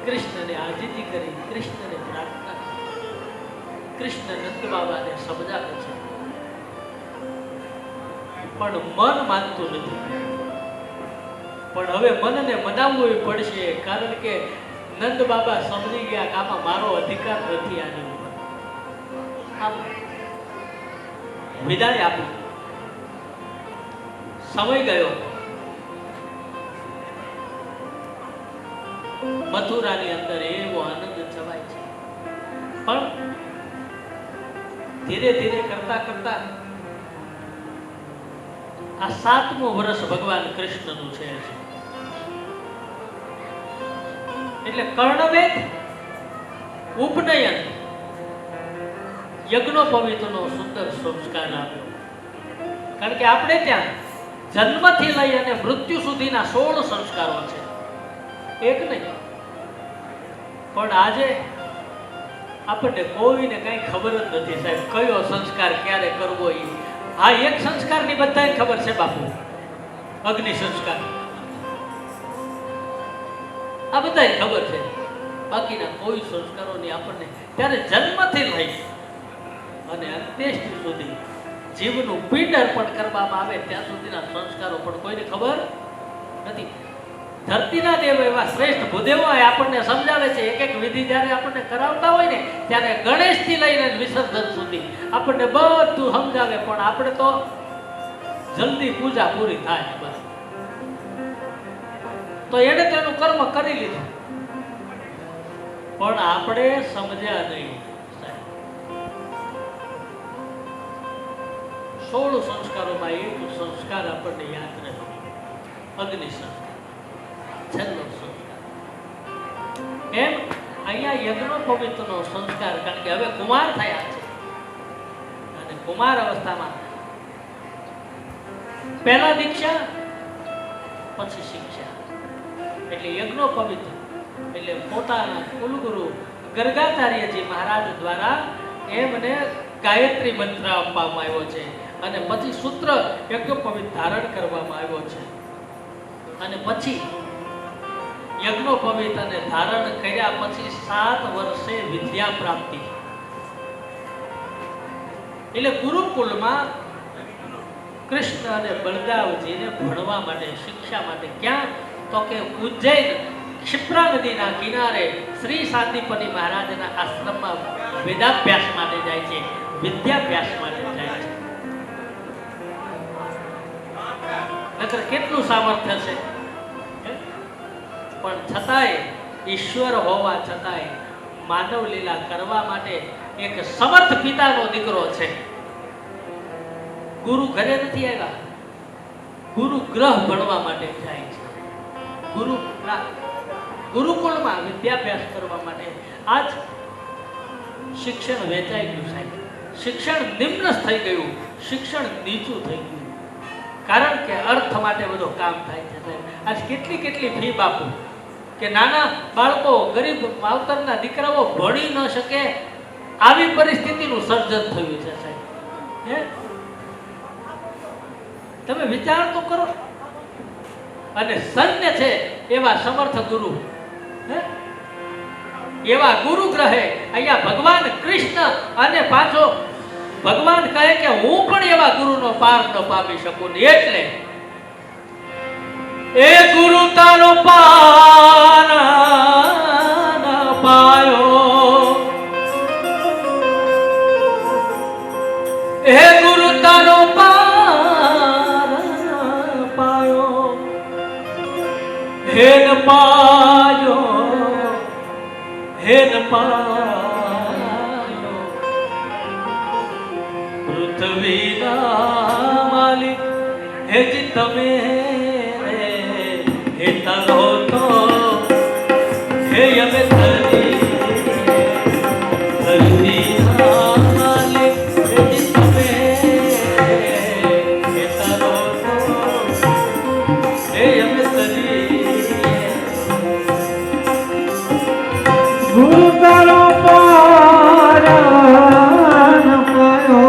Speaker 1: કૃષ્ણને આજીજી કરી, કૃષ્ણને પ્રાર્થના કરી, કૃષ્ણ નંદ બાબાને સમજાવે છે પણ મન માનતું નથી. પણ હવે મનને મનાવવું પડશે, કારણ કે નંદ બાબા સમજી ગયા કે આમાં મારો અધિકાર નથી. આની વિદાય આપી, સમય ગયો. મથુરાની અંદર એવો આનંદ છવાય છે, પણ ધીરે ધીરે કરતા કરતા આ 7મું વર્ષ ભગવાન કૃષ્ણનું છે. એટલે કર્ણવેદ, ઉપનયન, યજ્ઞોપવીતનો સુંદર સંસ્કાર આપ્યો. કારણ કે આપણે ત્યાં જન્મથી લઈ અને મૃત્યુ સુધીના 16 સંસ્કારો છે, એક નહીં. પણ આજે આપણને કોઈને કઈ ખબર જ નથી સાહેબ, કયો સંસ્કાર ક્યારે કરવો. એ હા, એક સંસ્કારની બધાને ખબર છે બાપુ, અગ્નિ સંસ્કાર. આ બધાને ખબર છે, બાકીના કોઈ સંસ્કારોની આપણને ત્યારે જન્મથી લઈ અને અંત્યેષ્ટિ સુધી જીવનું પિંડ અર્પણ કરવામાં આવે ત્યાં સુધીના સંસ્કારો પણ કોઈને ખબર નથી. ધરતીના દેવ એવા શ્રેષ્ઠ ભૂદેવો આપણને સમજાવે છે. એક એક વિધિ જ્યારે આપણને કરાવતા હોય ને ત્યારે ગણેશથી લઈને વિસર્જન સુધી આપણને બધું સમજાવે, પણ આપણે તો જલ્દી પૂજા પૂરી થાય બસ, તો એને તેનું કર્મ કરી લીધું, પણ આપણે સમજ્યા નહીં. 16 સંસ્કારોમાં એક સંસ્કાર આપણને યાદ રહ્યો, અગ્નિ સંસ્કાર, છેલ્લો સંસ્કાર. એમ અહીંયા યજ્ઞોપવીતનો સંસ્કાર, કારણ કે હવે કુમાર થયા છે અને કુમાર અવસ્થામાં પહેલા દીક્ષા પછી શિક્ષા, એટલે યજ્ઞોપવીત એટલે પોતાના કુલગુરુ ગર્ગાચાર્યજી મહારાજ દ્વારા એમને ગાયત્રી મંત્ર આપવામાં આવ્યો છે અને પછી સૂત્ર યજ્ઞોપવીત ધારણ કરવામાં આવ્યો છે. અને પછી યજ્ઞોપવીત અને ધારણ કર્યા પછી 7 વર્ષે વિદ્યા પ્રાપ્તિ. એટલે ગુરુકુલમાં કૃષ્ણ અને બળદાવજીને ભણવા માટે, શિક્ષા માટે ક્યાં તો કે ઉજ્જૈન ક્ષિપ્રા નદીના કિનારે શ્રી શાંતિપની મહારાજના આશ્રમમાં વેદાભ્યાસ માટે જાય છે, વિદ્યાભ્યાસ માટે જાય છે. નકર કેટલું સામર્થ્ય છે, પણ છતાંય ઈશ્વર હોવા છતાંય માનવ લીલા કરવા માટે એક સમર્થ પિતાનો દીકરો છે. ગુરુ ઘરે નથી આવ્યા, ગુરુ ગ્રહ ભણવા માટે જાય છે, ગુરુકુળમાં વિદ્યાભ્યાસ કરવા માટે. આજ શિક્ષણ વેચાઈ ગયું સાહેબ, શિક્ષણ નિમ્ન થઈ ગયું, શિક્ષણ નીચું થઈ ગયું, કારણ કે અર્થ માટે બધું કામ થાય છે સાહેબ. આજ કેટલી કેટલી ફી બાપુ, કે નાના બાળકો, ગરીબ માવતરના દીકરાઓ ભણી ન શકે, આવી પરિસ્થિતિનું સર્જન થયું છે સાહેબ. હે, તમે વિચાર તો કરો. અને સન્ય છે એવા સમર્થ ગુરુ, એવા ગુરુ ગ્રહે અહીંયા ભગવાન કૃષ્ણ અને પાછો ભગવાન કહે કે હું પણ એવા ગુરુનો પાર ન પામી શકું ને, એટલે એ ગુરુ તારો પાર ન પાયો, એ ગુરુ તારો પાર ન પાયો, હે ન પાયો, હે ન પાયો, પૃથ્વીના માલિક હે જ તમે, હે તારો તો હે અમે ધરી, ધરતીના માલિક હે જ તમે, હે તારો તો હે અમે ધરી.
Speaker 2: ગુરુ તારો પાર ન પાયો,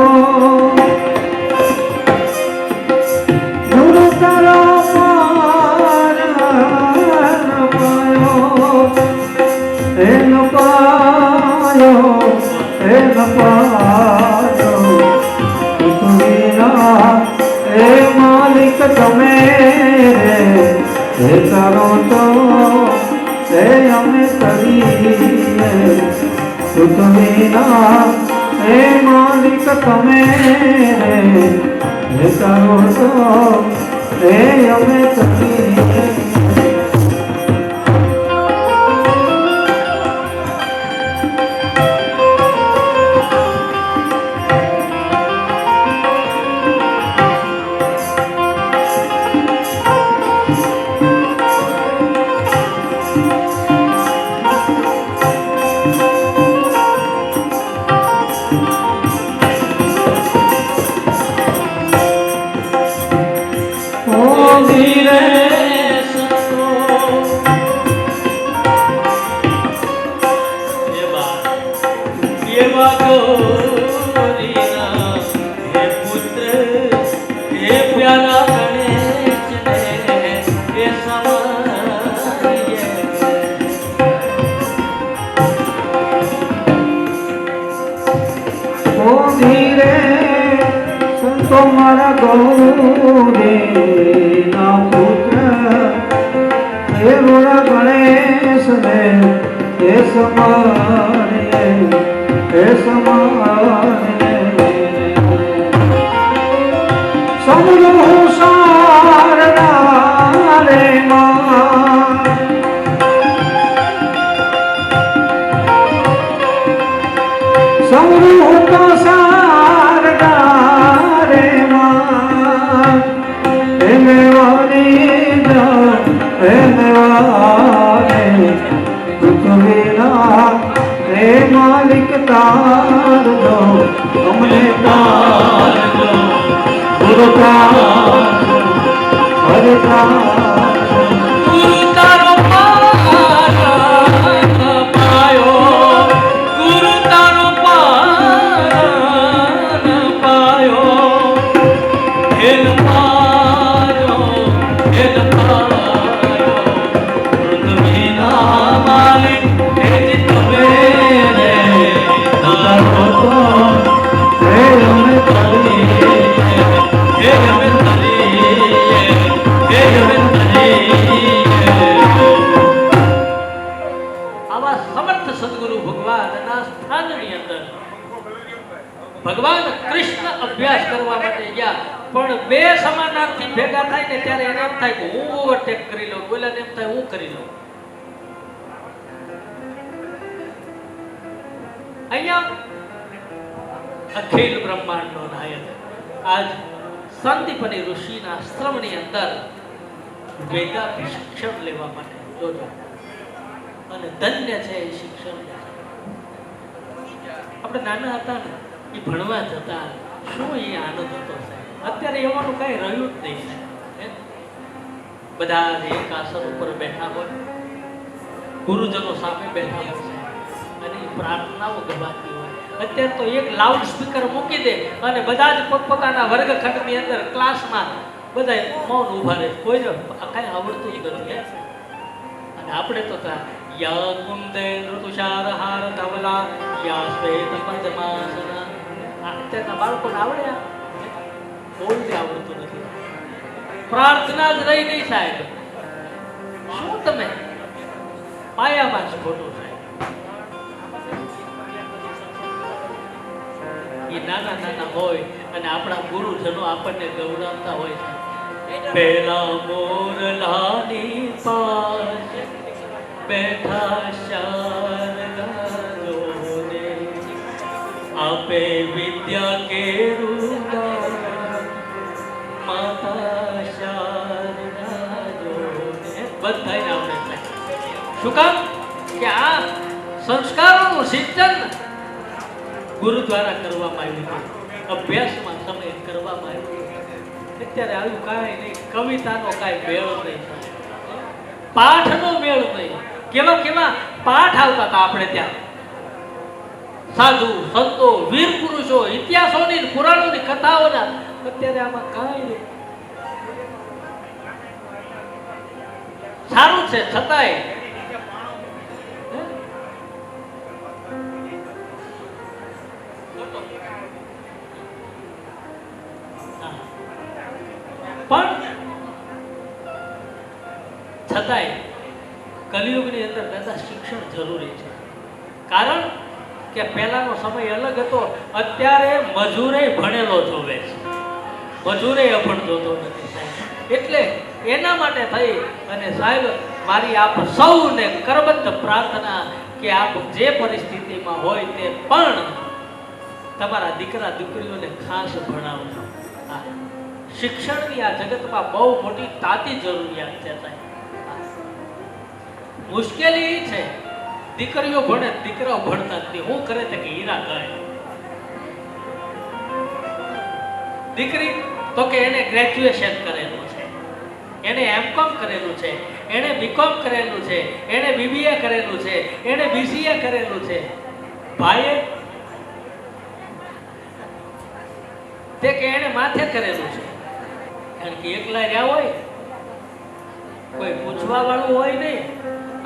Speaker 2: ગુરુ તારો પાર ન પાયો, હે ન પાયો, હે ન પાયો, પૃથ્વીના હે માલિક તમે, હે તારો તો હે અમે કરીએ, પૃથ્વીના હે માલિક તમે, હે તારો તો હે અમે કરીએ. ગૌરીના પુત્ર હે મોરા ગણેશ ને હે સમારે હે સમારે સમૃહ શારદા રે માં સમૃહ તો શારદા રે માં હે મેવારી હે મેવારી પૃથ્વીના હે માલિક તાર દો અમને તાર દો ગુરુ તાર હરે તાર
Speaker 1: ગુરુ તારો પાયો, ગુરુ તારો પાયો, હેલ પાયો, હેલ પાયો, પૃથ્વીના માલિક હે જ તમે રે, તારો તો
Speaker 2: હે અમે તારી
Speaker 1: હે અમે તરીએ, હે અમે તરીએ. આવા સમર્થ સદગુરુ ભગવાનના સ્થાનની અંદર ભગવાન કૃષ્ણ અભ્યાસ કરવા માટે ગયા, પણ બે સમાનાર્થી ભેગા થાય ને ત્યારે એને એમ થાય કે હું ઓવરટેક કરી લઉં, બોલાને એમ થાય હું કરી લઉં. અહીંયા અખિલ બ્રહ્માંડનો નાયક આજ સંદીપની ઋષિના આશ્રમની અંદર વેદાંત શિક્ષણ લેવા માટે જોજો, અને ધન્ય છે એ શિક્ષણ. આપણે નાના હતા ને એ ભણવા જતા, શું એ આનંદ હતો સાહેબ. અત્યારે એવાનું કઈ રહ્યું જ નહીં સાહેબ. બધા જ એક આસન ઉપર બેઠા હોય, ગુરુજનો સામે બેઠા હોય સાહેબ, અને એ પ્રાર્થનાઓ ગવાતી હોય. અત્યારે તો એક લાઉડ સ્પીકર મૂકી દે અને બધા જ પોતપોતાના વર્ગખંડની અંદર ક્લાસમાં બધા મૌન ઉભા રહે, કોઈ જ કાંઈ આવડતું જ નથી. અને આપણે તો યા કુંદે ઋતુષારહાર ધવલા યા શ્વેત પદ્માસના, અત્યારના બાળકોને આવડે? કોઈ આવડતું નથી. પ્રાર્થના જ રહી નહીં સાહેબ. શું તમે પાયામાં જ ખોટું સાહેબ. એ નાના નાના હોય અને આપણા ગુરુજનો આપણને ગૌરવતા હોય છે. પેલા મોરલાની પાસે બેઠા શારદા જોને, આપે વિદ્યા કેરુડા માતા શારદા જોને. બધાને આવડે છે. શું કામ? કે આ સંસ્કારોનું સિંચન ગુરુ દ્વારા કરવામાં આવ્યું છે, અભ્યાસમાં સમય કરવામાં આવ્યો. અત્યારે આવ્યું કાંઈ નહીં, કવિતાનો કાંઈ મેળ નહીં, પાઠનો મેળ નહીં. કેવા કેવા પાઠ આવતા હતા આપણે ત્યાં. સાધુ સંતો વીર પુરુષો ઇતિહાસોની પુરાણોની કથાઓના. અત્યારે આમાં કાંઈ નહીં. સારું છે છતાંય છતાંય કલિયુગની અંદર દાદા શિક્ષણ જરૂરી છે. કારણ કે પહેલાનો સમય અલગ હતો. અત્યારે મજૂરે ભણેલો જોવે છે, મજૂરે અભણ જોતો નથી સાહેબ. એટલે એના માટે થઈ અને સાહેબ મારી આપ સૌને કરબદ્ધ પ્રાર્થના કે આપ જે પરિસ્થિતિમાં હોય તે પણ તમારા દીકરા દીકરીઓને ખાસ ભણાવજો. શિક્ષણની આ જગતમાં બહુ મોટી તાતી જરૂરિયાત છે સાહેબ. મુશ્કેલી એ છે દીકરીઓ ભણે દીકરાઓ ભણતા નથી. હું કરે છે કે હીરા કરે. દીકરી તો કે એને ગ્રેજ્યુએશન કરેલું છે, એને એમકોમ કરેલું છે, એને બીકોમ કરેલું છે, એને બીબીએ કરેલું છે, એને બીસીએ કરેલું છે. ભાઈએ તે કે એને માથે કરેલું છે. કારણ કે એકલા રહ્યા હોય, કોઈ પૂછવા વાળું હોય નહીં.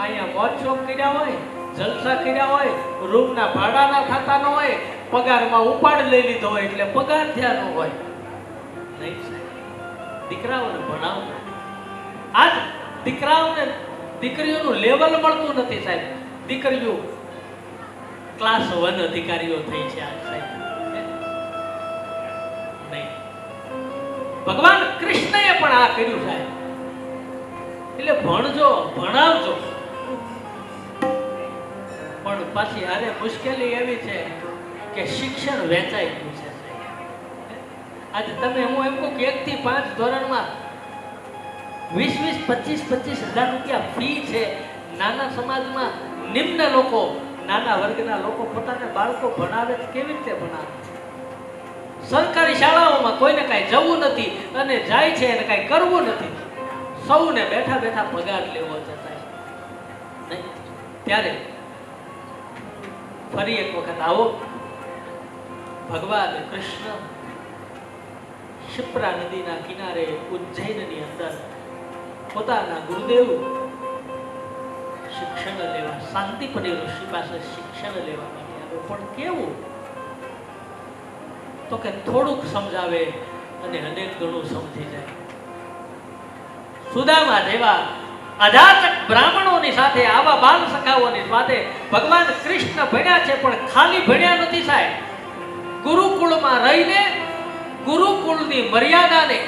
Speaker 1: અહીંયા મોજ શોખ કર્યા હોય, જલસા કર્યા હોય, રૂમના ભાડાના થતા ન હોય, પગારમાં ઉપાડ લઈ લીધો હોય એટલે પગાર થયા ન હોય. નહીં સાહેબ, દીકરાઓને ભણાવજો. આજ દીકરાઓને દીકરીઓનું લેવલ મળતું નથી સાહેબ. દીકરીઓ ક્લાસ 1 અધિકારીઓ થઈ છે આજ સાહેબ. નહીં, ભગવાન કૃષ્ણએ પણ આ કર્યું સાહેબ. એટલે ભણજો, ભણાવજો. પણ પાછી હારે મુશ્કેલી એવી છે કે શિક્ષણ વેચાઈ ગયું છે સાહેબ. આજે તમે હું એમ કહું કે 1 થી 5 ધોરણમાં 20-25 હજાર રૂપિયા ફી છે. નાના સમાજમાં નિમ્ન લોકો, નાના વર્ગના લોકો પોતાના બાળકો ભણાવે તો કેવી રીતે ભણાવે? સરકારી શાળાઓમાં કોઈને કાંઈ જવું નથી અને જાય છે એને કાંઈ કરવું નથી. સૌને બેઠા બેઠા પગાર લેવો છે સાહેબ. નહીં, ત્યારે ફરી એક વખત આવો. ભગવાન કૃષ્ણ શિપ્રા નદીના કિનારે ઉજ્જૈનની અંદર પોતાના ગુરુદેવ શિક્ષણ લેવા, શાંતિપની ઋષિ પાસે શિક્ષણ લેવા માટે આવ્યો. પણ કેવું? તો કે થોડુંક સમજાવે અને અનેક ગણું સમજી જાય. સુદામા જેવા અજાચક બ્રાહ્મણોની સાથે, આવા બાલ સખાઓની સાથે ભગવાન કૃષ્ણ ભણ્યા છે. પણ ખાલી ભણ્યા નથી સાહેબ. ગુરુકુળમાં રહીને ગુરુકુળની મર્યાદાને,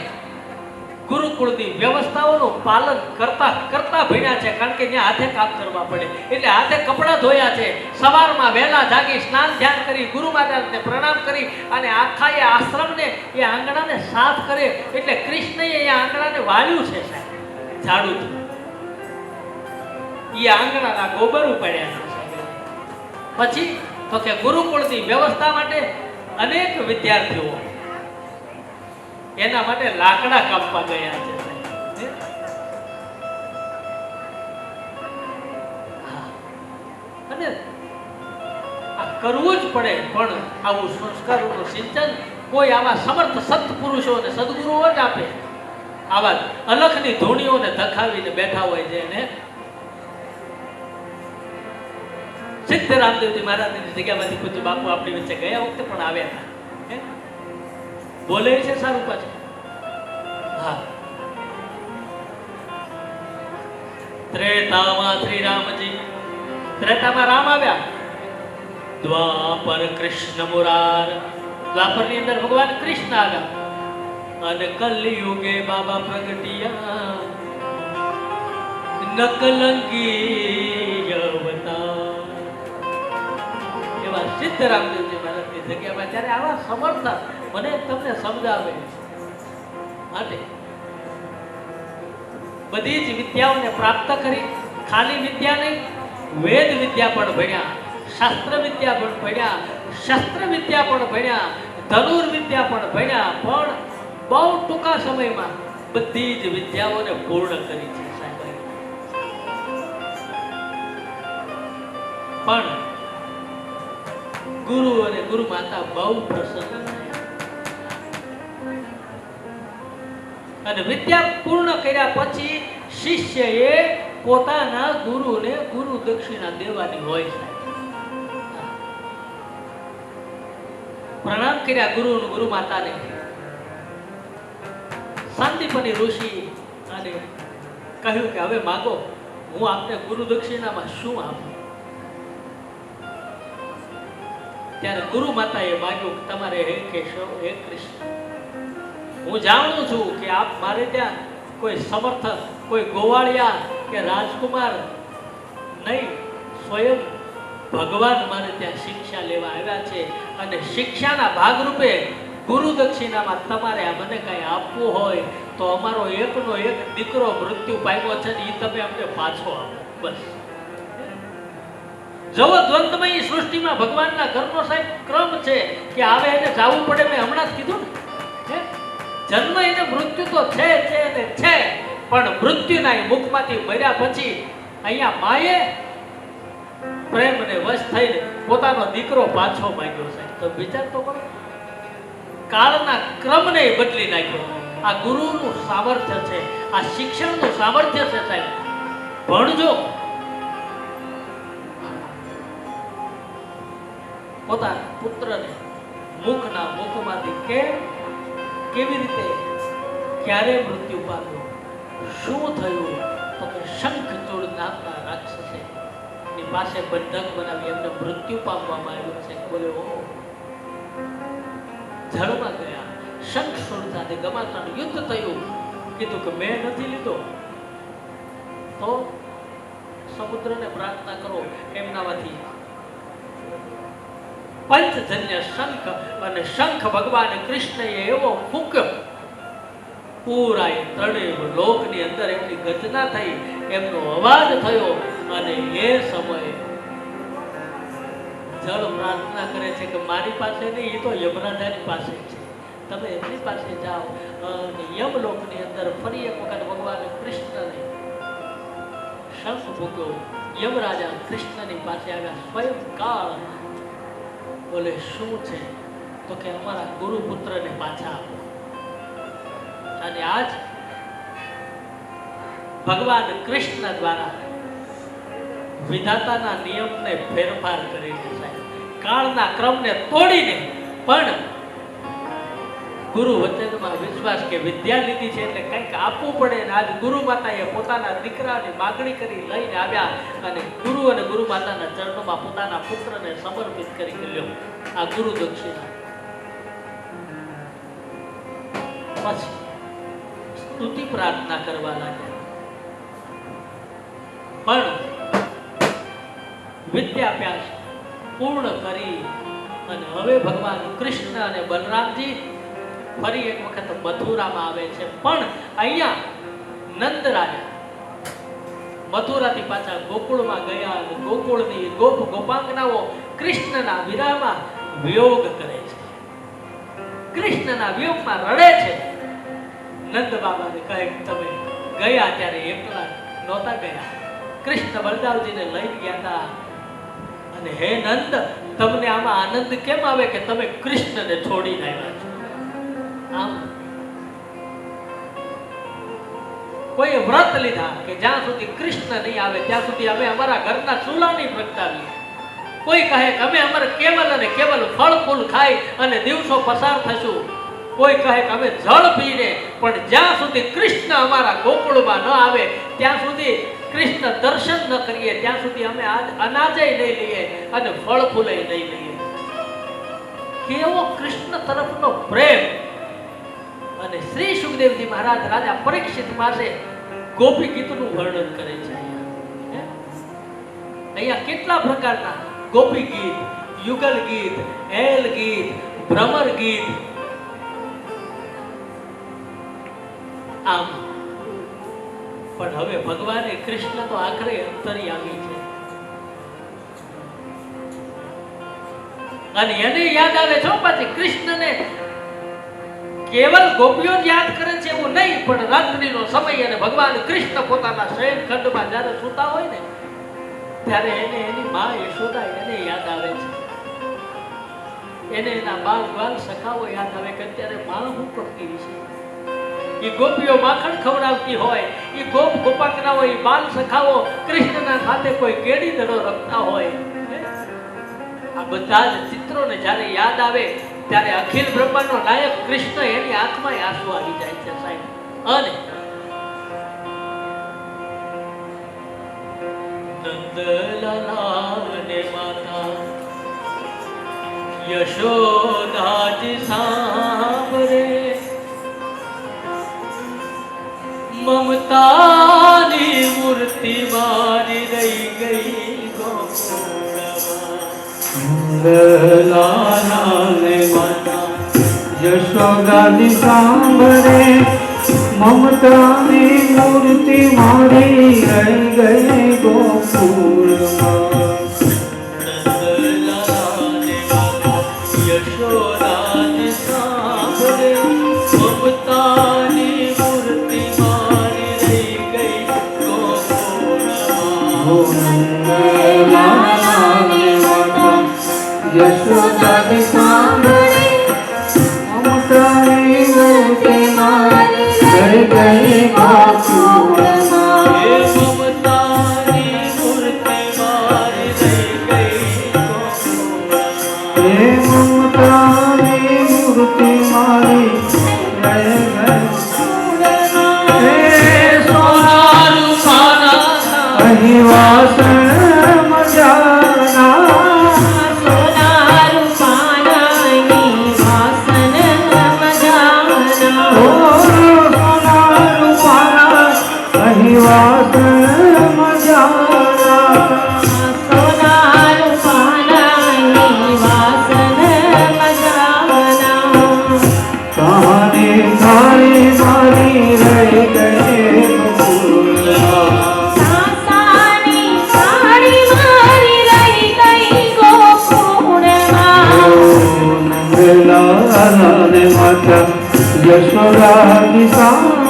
Speaker 1: ગુરુકુળની વ્યવસ્થાઓનું પાલન કરતા કરતા ભણ્યા છે. કારણ કે ત્યાં હાથે કામ કરવા પડે એટલે હાથે કપડાં ધોયા છે. સવારમાં વહેલા જાગી સ્નાન ધ્યાન કરી ગુરુ મહારાજને પ્રણામ કરી અને આખા એ આશ્રમને, એ આંગણાને સાફ કરે. એટલે કૃષ્ણએ એ આંગણાને વાળ્યું છે સાહેબ, ઝાડુથી. એ આંગણાના ગોબર ઉપાડ્યા છે. પછી તો કે ગુરુકુળની વ્યવસ્થા માટે અનેક વિદ્યાર્થીઓ એના માટે લાકડા કાપવા ગયા છે. અને આ કરવું જ પડે. પણ આવું સંસ્કારોનું સિંચન કોઈ આવા સમર્થ સત્પુરુષો અને સદગુરુઓ જ આપે. આવા અલખની ધૂણીઓને ધખાવીને બેઠા હોય છે એને. સિદ્ધ રામદેવજી મહારાજની જગ્યામાંથી પૂજ્ય બાપુ આપણી વચ્ચે ગયા વખતે પણ આવ્યા હતા. બોલે છે સારું પાછું. હા, ત્રેતામાં શ્રી રામજી, ત્રેતામાં રામ આવ્યા. દ્વાપર કૃષ્ણ મુરાર, દ્વાપરની અંદર ભગવાન કૃષ્ણ આવ્યા. અને કલયુગે બાબા પ્રગટિયા નકલંકી અવતાર. એવા સિદ્ધ રામદેવજી મહારાજની જગ્યામાં ત્યારે આવા સમર્થ મને તમને સમજાવે માટે બધી જ વિદ્યાઓને પ્રાપ્ત કરી. ખાલી વિદ્યા નહીં, વેદ વિદ્યા પણ ભણ્યા, શાસ્ત્ર વિદ્યા પણ ભણ્યા, શસ્ત્ર વિદ્યા પણ ભણ્યા, ધનુર્વિદ્યા પણ ભણ્યા. પણ બહુ ટૂંકા સમયમાં બધી જ વિદ્યાઓને પૂર્ણ કરી છે સાહેબ. પણ ગુરુ અને ગુરુ માતા બહુ પ્રસન્ન અને વિદ્યા પૂર્ણ કર્યા પછી શિષ્યએ પોતાના ગુરુને ગુરુ દક્ષિણા દેવાની હોય છે. પ્રણામ કર્યા ગુરુ અને ગુરુ માતાને. શાંતિપની ઋષિ અને કહ્યું કે હવે માગો, હું આપને ગુરુ દક્ષિણામાં શું આપું? ત્યારે ગુરુ માતાએ માગ્યું કે તમારે હે કેશવ, હે કૃષ્ણ, હું જાણું છું કે આપ મારે ત્યાં કોઈ સમર્થક, કોઈ ગોવાળિયા કે રાજકુમાર નહીં, સ્વયં ભગવાન મારે ત્યાં શિક્ષા લેવા આવ્યા છે. અને શિક્ષાના ભાગરૂપે ગુરુ દક્ષિણામાં તમારે મને કંઈ આપવું હોય તો અમારો એકનો એક દીકરો મૃત્યુ પામ્યો છે ને એ તમે અમને પાછો આપો. બસ. જવો દ્વંદ્વમય સૃષ્ટિમાં ભગવાનના ઘરનો સાહેબ ક્રમ છે કે આવે એને જવું પડે. મેં હમણાં જ કીધું ને, જન્મ એને મૃત્યુ તો છે ને છે, પણ મૃત્યુના મુખમાંથી મર્યા પછી અહીંયા માએ પ્રેમને વશ થઈને પોતાનો દીકરો પાછો માંગ્યો છે. તો વિચાર તો કરો, કાળના ક્રમને બદલી નાખ્યો. આ ગુરુનું સામર્થ્ય છે, આ શિક્ષણનું સામર્થ્ય છે સાહેબ. ભણજો. પોતાના પુત્રને મુખના મુખમાંથી કેવી રીતે ક્યારે મૃત્યુ પામ્યો? શું થયું? તો કે શંખચૂડ નામના રાક્ષસે એની પાસે બંધક બનાવી એમને મૃત્યુ પામવામાં આવ્યું છે. બોલ્યો જળમાં ગયા, શંખચૂડ સાથે ઘમાસાનું યુદ્ધ થયું. કીધું કે મેં નથી લીધો. તો સમુદ્રને પ્રાર્થના કરો એમનામાંથી પંચજન્ય શંખ, અને શંખ ભગવાન કૃષ્ણએ એવો ફૂંક્યો, પૂરા એ ત્રણેય લોકની અંદર એમની ગર્જના થઈ, એમનો અવાજ થયો. અને એ સમયે જળ પ્રાર્થના કરે છે કે મારી પાસે નહીં, એ તો યમરાજાની પાસે છે, તમે એમની પાસે જાઓ. અને યમલોકની અંદર ફરી એક વખત ભગવાન કૃષ્ણને શંખ ફૂંક્યો. યમરાજા કૃષ્ણની પાસે આવ્યા, સ્વયં કાળ. બોલે શું છે? તો કે અમારા ગુરુપુત્રને પાછા આપો. અને આજ ભગવાન કૃષ્ણ દ્વારા વિધાતાના નિયમને ફેરફાર કરીને, કાળના ક્રમને તોડીને, પણ ગુરુ વચનમાં વિશ્વાસ કે વિદ્યા લીધી છે એટલે કંઈક આપવું પડે. અને આજ ગુરુ માતાએ પોતાના દીકરાની માગણી કરી લઈને આવ્યા અને ગુરુ અને ગુરુ માતાના ચરણોમાં પોતાના પુત્રને સમર્પિત કરી લ્યો આ ગુરુ દક્ષિણા. પછી સ્તુતિ પ્રાર્થના કરવા લાગ્યા. પણ વિદ્યાભ્યાસ પૂર્ણ કરી અને હવે ભગવાન કૃષ્ણ અને બલરામજી ફરી એક વખત મથુરામાં આવે છે. પણ અહીંયા નંદરાજા મથુરાથી પાછા ગોકુળમાં ગયા અને ગોકુળની ગોપ ગોપાંગનાઓ કૃષ્ણના વિરામાં વિયોગ કરે છે, કૃષ્ણના વિયોગમાં રડે છે. નંદ બાબાને કહે તમે ગયા ત્યારે એકલા નહોતા ગયા, કૃષ્ણ બલદાવજીને લઈને ગયા હતા. અને હે નંદ, તમને આમાં આનંદ કેમ આવે કે તમે કૃષ્ણને છોડીને આવ્યા છો? આમ કોઈ વ્રત લીધા કે જ્યાં સુધી કૃષ્ણ નહીં આવે ત્યાં સુધી અમે અમારા ઘરના ચૂલા નહીં પ્રગટાવીએ. કોઈ કહે કે અમે અમારે કેવલ અને કેવલ ફળ ફૂલ ખાઈ અને દિવસો પસાર થશું. કોઈ કહે કે અમે જળ પીને, પણ જ્યાં સુધી કૃષ્ણ અમારા ગોકુળમાં ન આવે ત્યાં સુધી, કૃષ્ણ દર્શન ન કરીએ ત્યાં સુધી અમે આજ અનાજય નહીં લઈએ અને ફળ ફૂલે નહીં લઈએ. કેવો કૃષ્ણ તરફનો પ્રેમ! અને શ્રી સુખદેવજી મહારાજ રાજા પરીક્ષિત પાસે ગોપી ગીતનું વર્ણન કરે છે. અહીંયા કેટલા પ્રકારના ગોપી ગીત, યુગલ ગીત, એલ ગીત, ભ્રમર ગીત. આમ પણ હવે ભગવાને કૃષ્ણ તો આખરે અંતર્યામી છે અને એને યાદ આવે છો. પછી કૃષ્ણને કેવલ ગોપીઓ જ યાદ કરે છે એવું નહીં, પણ રાત્રિનો સમય અને ભગવાન કૃષ્ણ પોતાના શયન ખંડમાં જ્યારે સૂતા હોય ને ત્યારે એને એની મા યશોદા એને યાદ આવે છે. એને એના બાળ બાળ સખાઓ યાદ આવે કે અત્યારે મા હું કરતી છે. એ ગોપીઓ માખણ ખવડાવતી હોય, એ ગોપ ગોપાંગનાઓ, એ બાલ સખાઓ કૃષ્ણના સાથે કોઈ કેડી દડો રમતા હોય. આ બધા જ ચિત્રોને જ્યારે યાદ આવે ત્યારે અખિલ બ્રહ્માંડનો નાયક કૃષ્ણ એની આંખમાં આંસુ આવી જાય છે સાહેબ. અને નંદલાલાને માતા યશોદાજી સાંભળે, મમતાની મૂર્તિ મારી રહી ગઈ
Speaker 2: લાલાને માતા યશોદાજી સાંભળે, મમતાની મૂર્તિ મારી રહી ગઈ ગોકુળમાં.
Speaker 1: નંદલાલાને માતા યશોદાજી સાંભળે, મમતાની મૂર્તિ મારી રહી ગઈ ગોકુળમાં.
Speaker 2: યશોદાજી સાંભળે, મમતાની મૂર્તિ મારી રહી ગઈ ગોકુળમાં.
Speaker 1: મમતાની મૂર્તિ મારી રહી ગઈ ગોકુળમાં.
Speaker 2: મમતાની મૂર્તિ મારી રહી ગઈ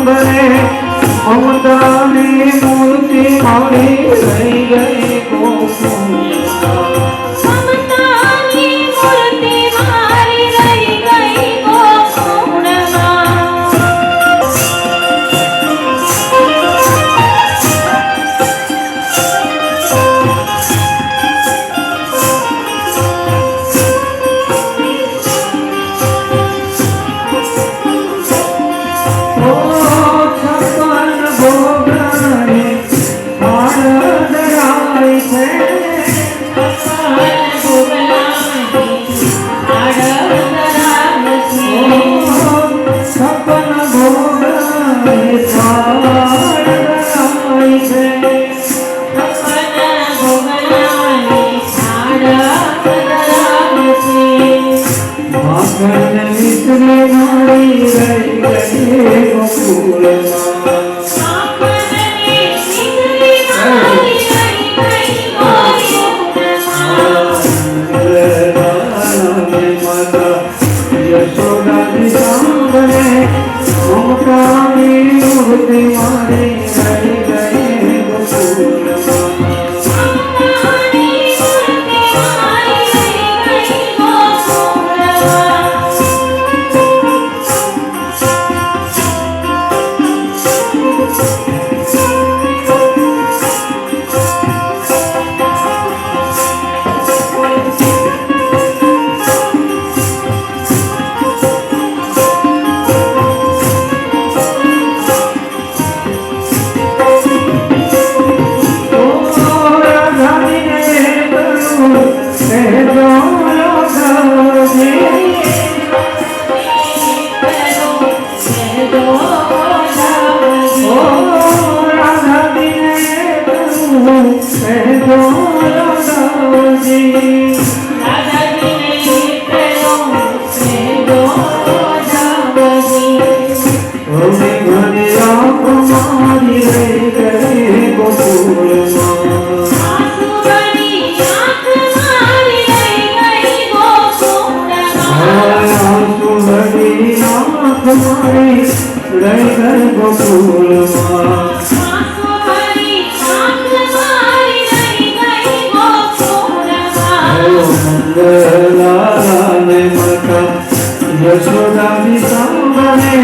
Speaker 2: સાંભળે મમતાની મૂર્તિ મારી રહી ગઈ ગોકુળમાં.
Speaker 3: મમતાની મૂર્તિ મારી રહી ગઈ ગોકુળમાં.
Speaker 2: ઓ છપ્પન ભોગને હાર ધરાય છે. છપ્પન ભોગને હાર ધરાય છે. માખણ મિશ્રી મારી રહી ગઈ ગોકુળમાં. માતા યશોદાની સાંભળે મમતાની મૂર્તિ મારી રહી ગઈ ગોકુળમાં. યશોદાની સાંભળે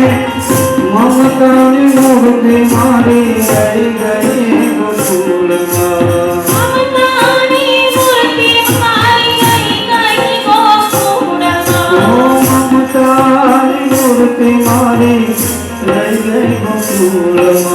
Speaker 2: મમતાની મૂર્તિ મારી રહી ગઈ ગોકુળમાં. મમતાની મૂર્તિ મારી રહી ગઈ ગોકુળમાં.